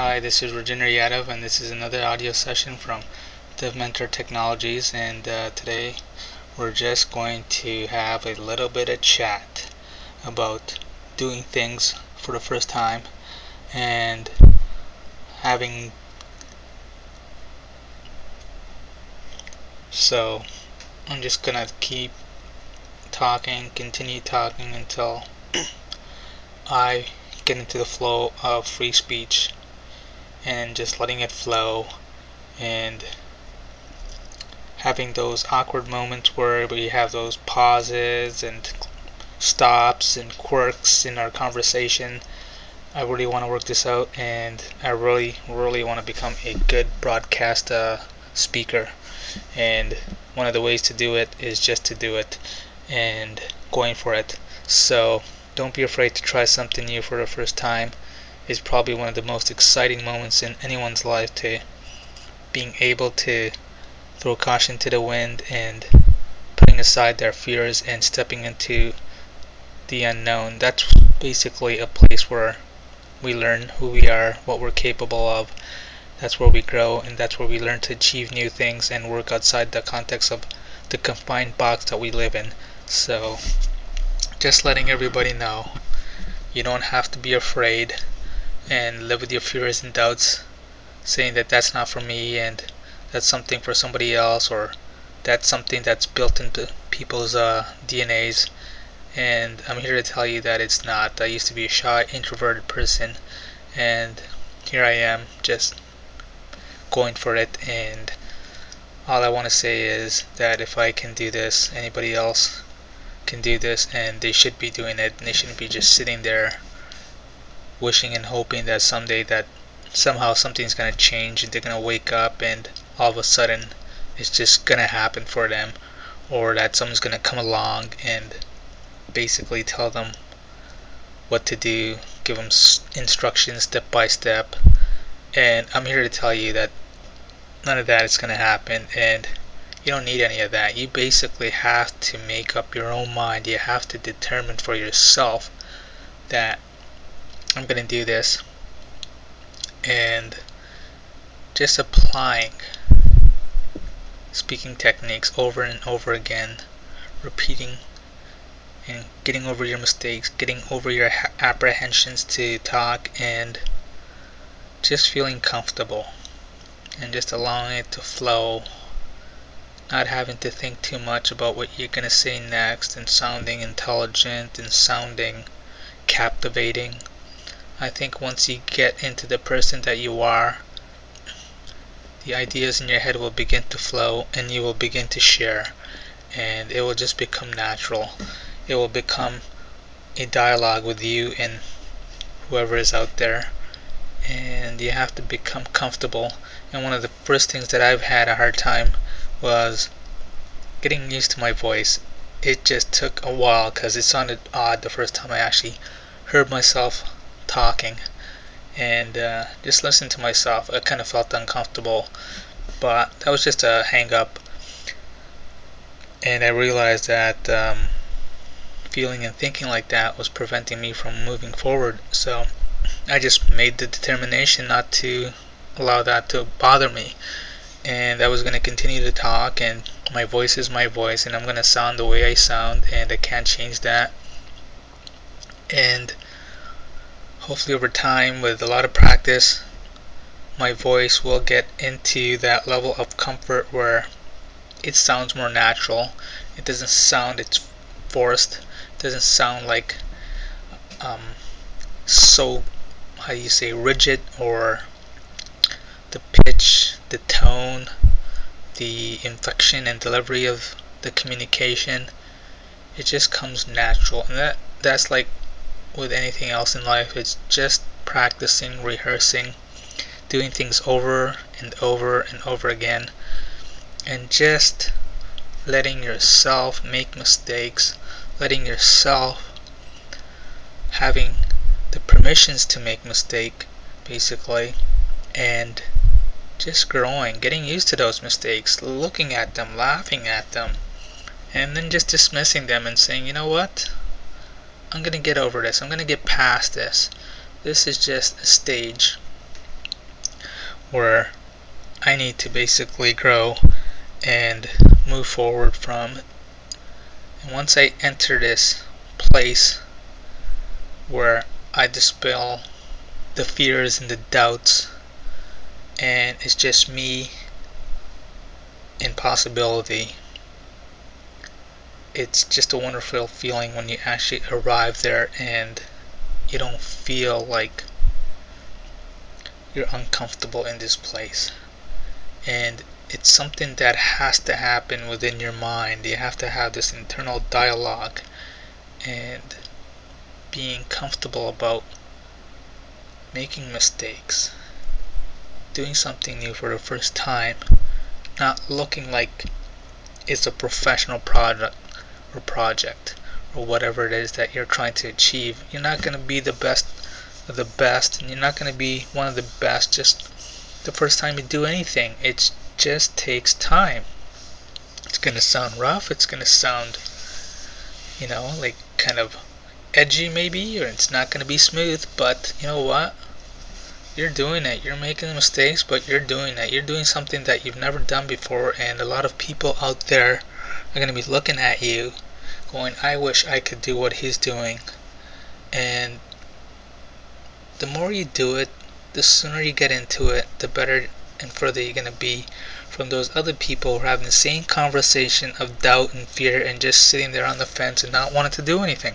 Hi, this is Rajendra Yadav, and this is another audio session from DevMentor Technologies. And today we're just going to have a little bit of chat about doing things for the first time and having. So I'm just gonna continue talking until I get into the flow of free speech and just letting it flow and having those awkward moments where we have those pauses and stops and quirks in our conversation. I really want to work this out, and I really want to become a good broadcast speaker. And one of the ways to do it is just to do it and going for it. So don't be afraid to try something new for the first time. It's probably one of the most exciting moments in anyone's life, to being able to throw caution to the wind and putting aside their fears and stepping into the unknown. That's basically a place where we learn who we are, what we're capable of. That's where we grow, and that's where we learn to achieve new things and work outside the context of the confined box that we live in. So just letting everybody know, you don't have to be afraid and live with your fears and doubts, saying that that's not for me and that's something for somebody else, or that's something that's built into people's DNAs. And I'm here to tell you that it's not. I used to be a shy, introverted person, and here I am just going for it. And all I want to say is that if I can do this, anybody else can do this, and they should be doing it, and they shouldn't be just sitting there wishing and hoping that someday that somehow something's going to change and they're going to wake up and all of a sudden it's just going to happen for them, or that someone's going to come along and basically tell them what to do, give them instructions step by step. And I'm here to tell you that none of that is going to happen, and you don't need any of that. You basically have to make up your own mind. You have to determine for yourself that I'm going to do this, and just applying speaking techniques over and over again, repeating and getting over your mistakes, getting over your apprehensions to talk, and just feeling comfortable and just allowing it to flow, not having to think too much about what you're going to say next, and sounding intelligent and sounding captivating. I think once you get into the person that you are, the ideas in your head will begin to flow and you will begin to share, and it will just become natural. It will become a dialogue with you and whoever is out there, and you have to become comfortable. And one of the first things that I've had a hard time was getting used to my voice. It just took a while because it sounded odd the first time I actually heard myself talking, and just listening to myself, I kind of felt uncomfortable, but that was just a hang up. And I realized that feeling and thinking like that was preventing me from moving forward. So I just made the determination not to allow that to bother me, and I was going to continue to talk, and my voice is my voice, and I'm going to sound the way I sound, and I can't change that. And hopefully over time, with a lot of practice, my voice will get into that level of comfort where it sounds more natural. It doesn't sound it's forced. It doesn't sound like so, how do you say, rigid, or the pitch, the tone, the inflection and delivery of the communication. It just comes natural, and that's like with anything else in life. It's just practicing, rehearsing, doing things over and over and over again, and just letting yourself make mistakes, letting yourself having the permissions to make mistake, basically, and just growing, getting used to those mistakes, looking at them, laughing at them, and then just dismissing them and saying, you know what, I'm going to get over this, I'm going to get past this. This is just a stage. where I need to basically grow and move forward from. And once I enter this place where I dispel the fears and the doubts, and it's just me and possibility, it's just a wonderful feeling when you actually arrive there and you don't feel like you're uncomfortable in this place. And it's something that has to happen within your mind. You have to have this internal dialogue and being comfortable about making mistakes, doing something new for the first time, not looking like it's a professional product or project or whatever it is that you're trying to achieve. You're not going to be the best of the best, and you're not going to be one of the best just the first time you do anything. It just takes time. It's going to sound rough, it's going to sound, like kind of edgy maybe, or it's not going to be smooth, but you know what? You're doing it. You're making mistakes, but you're doing it. You're doing something that you've never done before, and a lot of people out there are going to be looking at you going, I wish I could do what he's doing. And the more you do it, the sooner you get into it, the better and further you're going to be from those other people who are having the same conversation of doubt and fear and just sitting there on the fence and not wanting to do anything.